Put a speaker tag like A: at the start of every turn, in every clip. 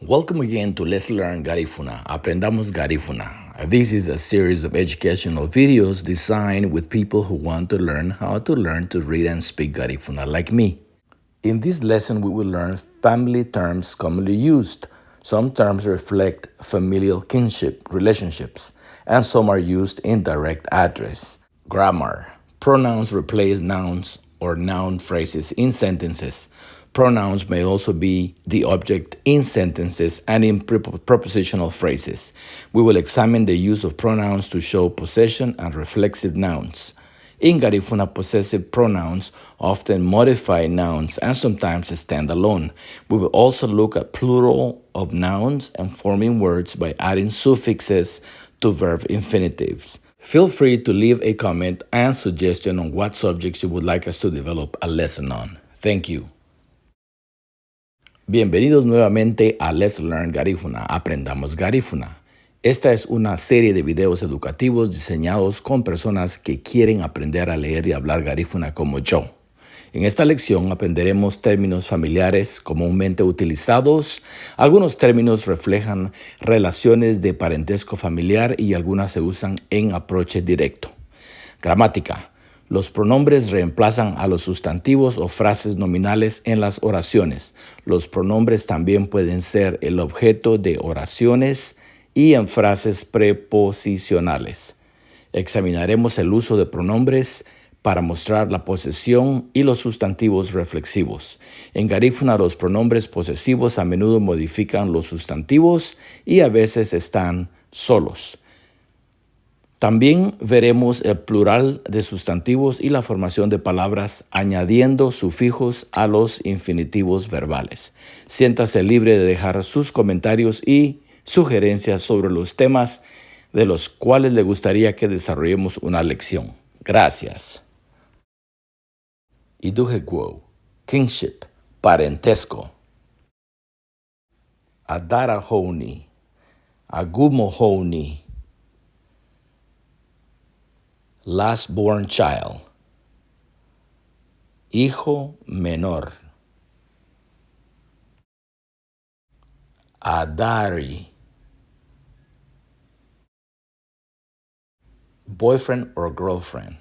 A: Welcome again to Let's Learn Garifuna. Aprendamos Garifuna. This is a series of educational videos designed with people who want to learn how to learn to read and speak Garifuna like me. In this lesson, we will learn family terms commonly used. Some terms reflect familial kinship relationships, and some are used in direct address. Grammar. Pronouns replace nouns or noun phrases in sentences. Pronouns may also be the object in sentences and in prepositional phrases. We will examine the use of pronouns to show possession and reflexive nouns. In Garifuna, possessive pronouns often modify nouns and sometimes stand alone. We will also look at plural of nouns and forming words by adding suffixes to verb infinitives. Feel free to leave a comment and suggestion on what subjects you would like us to develop a lesson on. Thank you. Bienvenidos nuevamente a Let's Learn Garifuna, Aprendamos Garifuna. Esta es una serie de videos educativos diseñados con personas que quieren aprender a leer y hablar Garifuna como yo. En esta lección aprenderemos términos familiares comúnmente utilizados. Algunos términos reflejan relaciones de parentesco familiar y algunas se usan en approach directo. Gramática. Los pronombres reemplazan a los sustantivos o frases nominales en las oraciones. Los pronombres también pueden ser el objeto de oraciones y en frases preposicionales. Examinaremos el uso de pronombres para mostrar la posesión y los sustantivos reflexivos. En Garífuna, los pronombres posesivos a menudo modifican los sustantivos y a veces están solos. También veremos el plural de sustantivos y la formación de palabras añadiendo sufijos a los infinitivos verbales. Siéntase libre de dejar sus comentarios y sugerencias sobre los temas de los cuales le gustaría que desarrollemos una lección. Gracias. Iduheguo, kinship, parentesco. Adarahoni, agumohoni. Last born child, hijo menor. Adari, boyfriend or girlfriend.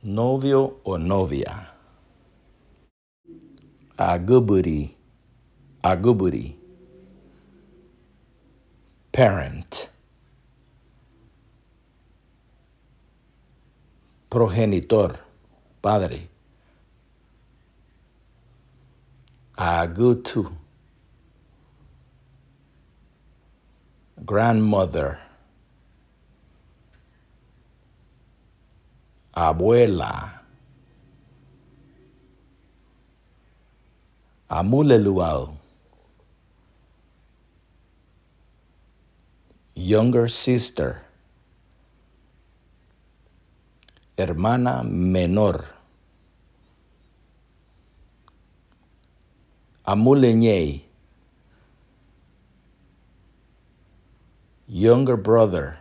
A: Novio o novia. Aguburi, aguburi. Parent. Progenitor, padre. Agutu, grandmother. Abuela. Amuleluau. Younger sister. Hermana menor. Amuleñey. Younger brother.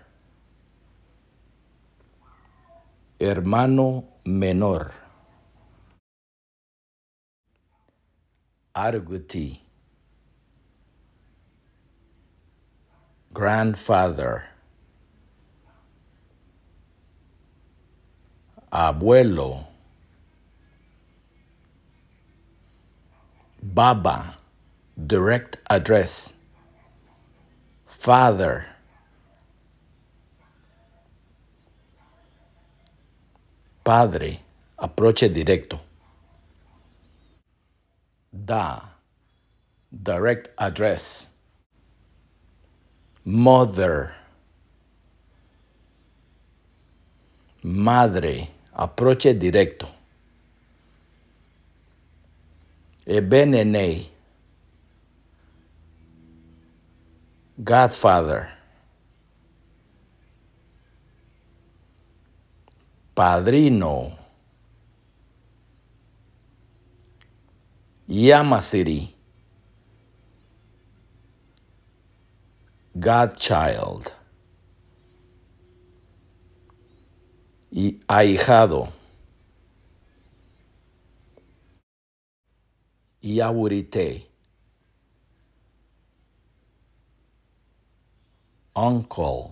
A: Hermano menor. Arguti. Grandfather. Abuelo. Baba, direct address. Father. Padre, approach directo. Da, direct address. Mother. Madre, approach directo. Ebenene, godfather. Padrino. Yamasiri. Godchild. Ahijado. Yaburite, uncle,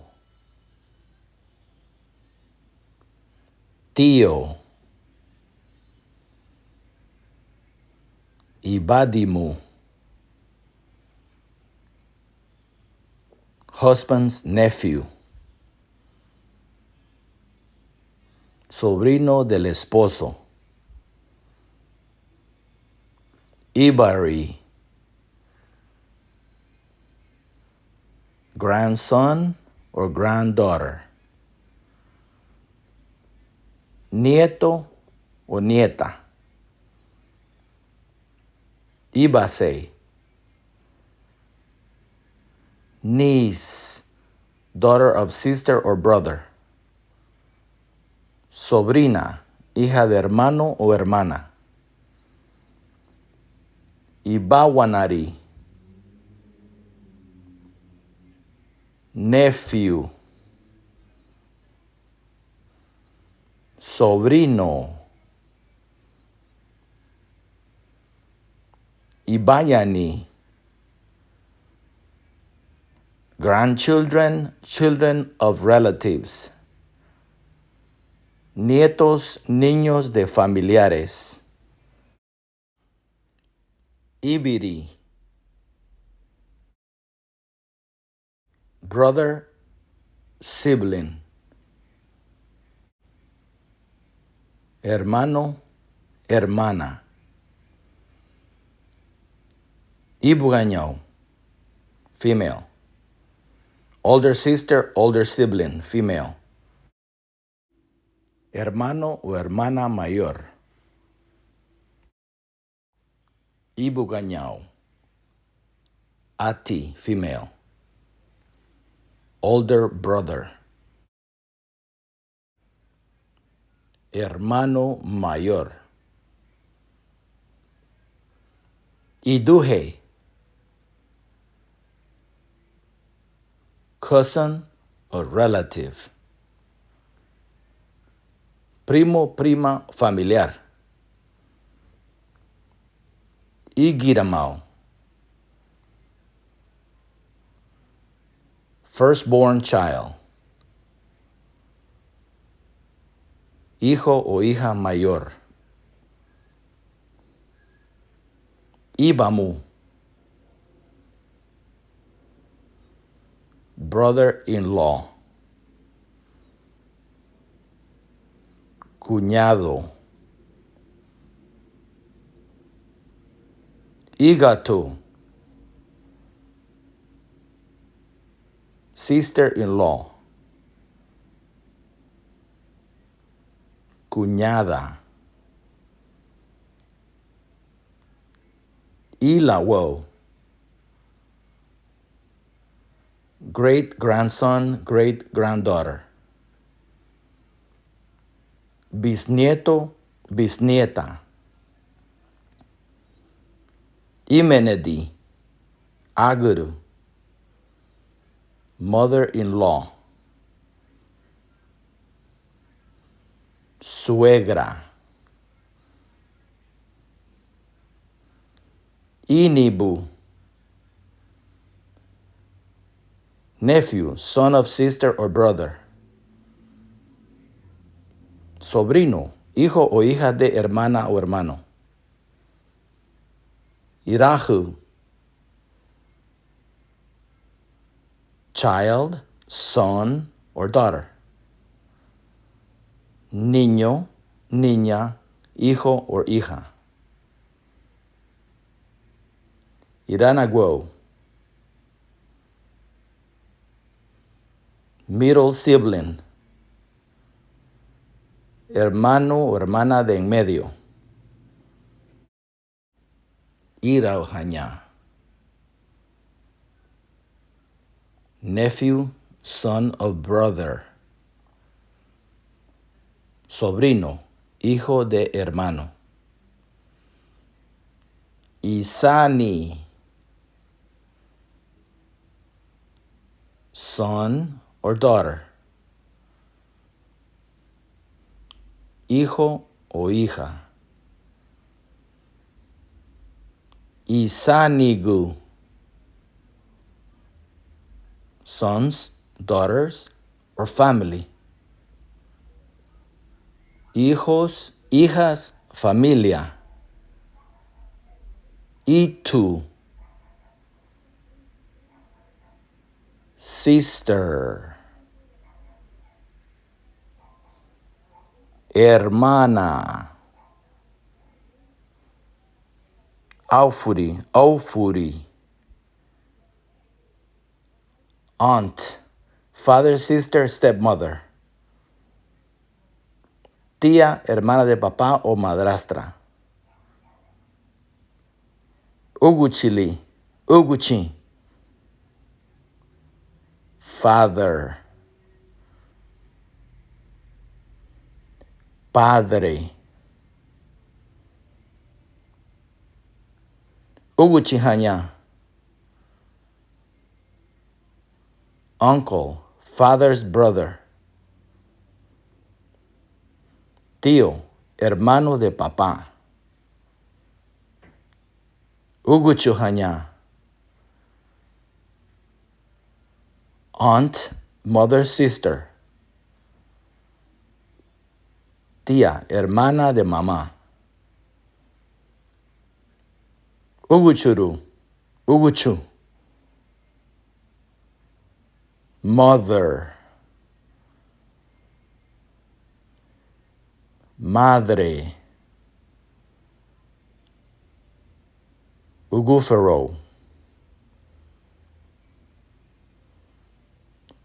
A: tío, Ibadimu, husband's nephew, sobrino del esposo, Ibari, grandson or granddaughter, nieto o nieta, Ibase, niece, daughter of sister or brother, sobrina, hija de hermano o hermana, Ibawanari, nephew, sobrino, Ibayani, grandchildren, children of relatives, nietos, niños de familiares, Ibiri, brother, sibling, hermano, hermana, Ibugaño, female, older sister, older sibling, female, hermano o hermana mayor, Ibugañao, Ati, female, older brother, hermano mayor, Iduje, cousin or relative, primo, prima, familiar, Igiramao, firstborn child, hijo o hija mayor, Ibamu, brother-in-law, cuñado, Igatu, sister-in-law, cuñada, Ilawo, great-grandson, great-granddaughter, bisnieto, bisnieta, Imenedi, Aguru, mother-in-law, suegra, Inibu, nephew, son of sister or brother, sobrino, hijo o hija de hermana o hermano, Irahu, child, son or daughter, niño, niña, hijo or hija, Iranagwo, middle sibling, hermano o hermana de en medio, Irauhaña, nephew, son of brother, sobrino, hijo de hermano, Isani, son or daughter, hijo o hija, Isanigu. Sons, daughters, or family. Hijos, hijas, familia. Itu. Sister. Hermana. Aufuri, aufuri. Aunt. Father, sister, stepmother. Tía, hermana de papá o madrastra. Uguchili, uguchi. Father. Padre. Uguchihanya. Uncle, father's brother. Tío, hermano de papá. Uguchuhanya. Aunt, mother's sister. Tía, hermana de mamá. Uguchuru, uguchu. Mother. Madre. Ugufero.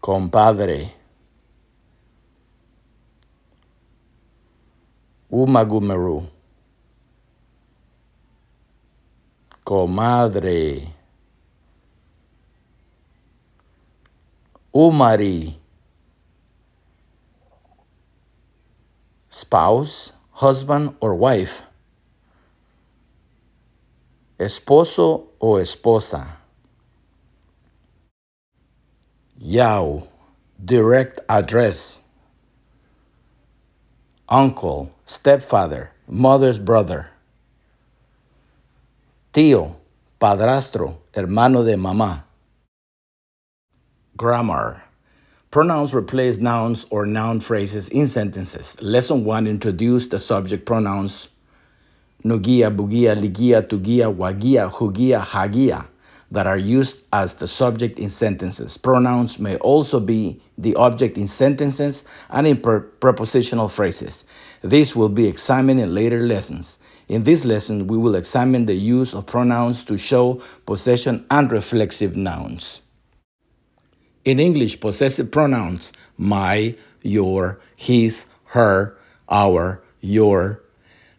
A: Compadre. Umagumeru. Comadre. Umari. Spouse, husband or wife. Esposo o esposa. Yao, direct address. Uncle, stepfather, mother's brother. Tío, padrastro, hermano de mamá. Grammar. Pronouns replace nouns or noun phrases in sentences. Lesson 1 introduced the subject pronouns nugia, bugia, ligia, tugia, wagia, hugia, hagia that are used as the subject in sentences. Pronouns may also be the object in sentences and in prepositional phrases. This will be examined in later lessons. In this lesson, we will examine the use of pronouns to show possession and reflexive nouns. In English, possessive pronouns, my, your, his, her, our, your,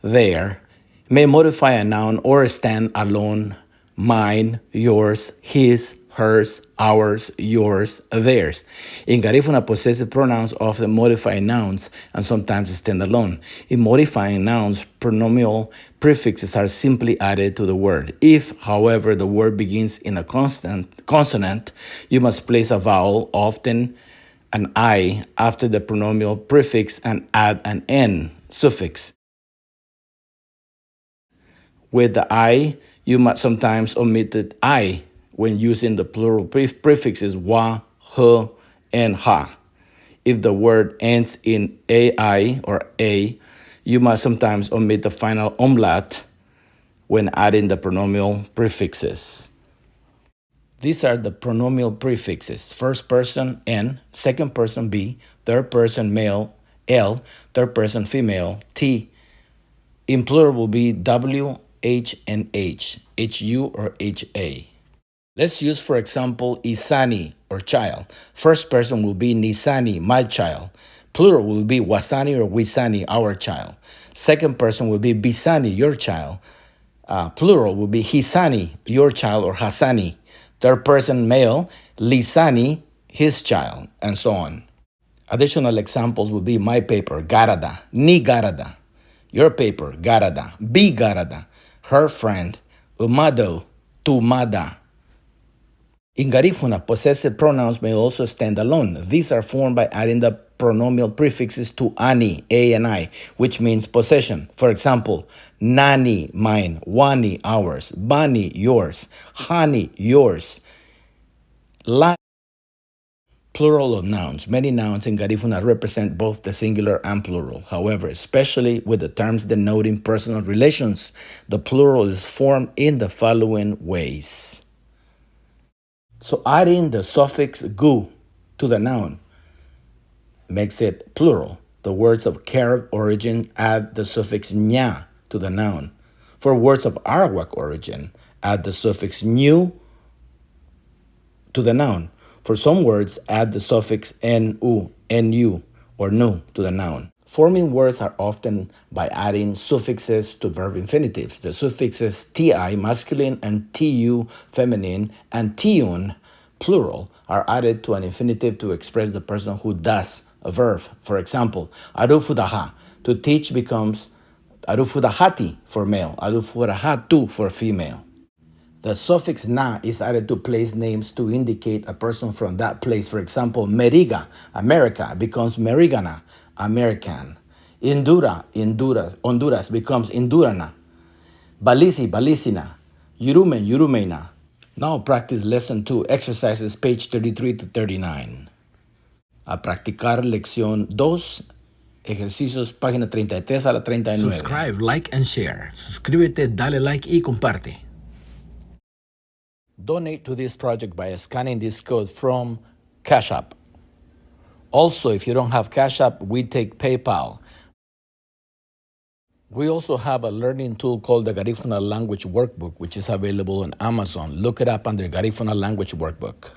A: their, may modify a noun or stand alone, mine, yours, his, hers, ours, yours, theirs. In Garifuna, possessive pronouns often modify nouns and sometimes stand alone. In modifying nouns, pronominal prefixes are simply added to the word. If, however, the word begins in a consonant, you must place a vowel, often an I, after the pronominal prefix and add an N suffix. With the I, you must sometimes omit the I when using the plural prefixes wa, he, and ha. If the word ends in ai or a, you must sometimes omit the final umlaut when adding the pronominal prefixes. These are the pronominal prefixes: first person N, second person B, third person male L, third person female T. In plural will be W, H, and H, HU or HA. Let's use, for example, Isani, or child. First person will be Nisani, my child. Plural will be Wasani or Wisani, our child. Second person will be Bisani, your child. Plural will be Hisani, your child, or Hasani. Third person male, Lisani, his child, and so on. Additional examples will be my paper, Garada, ni Garada. Your paper, Garada, bi Garada. Her friend, Umado, Tumada. In Garifuna, possessive pronouns may also stand alone. These are formed by adding the pronominal prefixes to ani, a and I, which means possession. For example, nani, mine, wani, ours, bani, yours, hani, yours. Plural of nouns. Many nouns in Garifuna represent both the singular and plural. However, especially with the terms denoting personal relations, the plural is formed in the following ways. So adding the suffix gu to the noun makes it plural. The words of Carib origin add the suffix nya to the noun. For words of Arawak origin, add the suffix new to the noun. For some words, add the suffix nu, nu, or nu to the noun. Forming words are often by adding suffixes to verb infinitives. The suffixes ti, masculine, and tu, feminine, and tiun, plural, are added to an infinitive to express the person who does a verb. For example, arufudaha, to teach becomes arufudahati for male, arufudahatu for female. The suffix na is added to place names to indicate a person from that place. For example, Meriga, America, becomes Merigana, American. Indura, Honduras, becomes Indurana. Balisi, Balisina. Yurumen, Yurumena. Now practice lesson 2, exercises page 33 to 39. A practicar lección 2, ejercicios página 33 a la 39. Subscribe, like, and share. Suscríbete, dale like y comparte. Donate to this project by scanning this code from Cash App. Also, if you don't have Cash App, we take PayPal. We also have a learning tool called the Garifuna Language Workbook, which is available on Amazon. Look it up under Garifuna Language Workbook.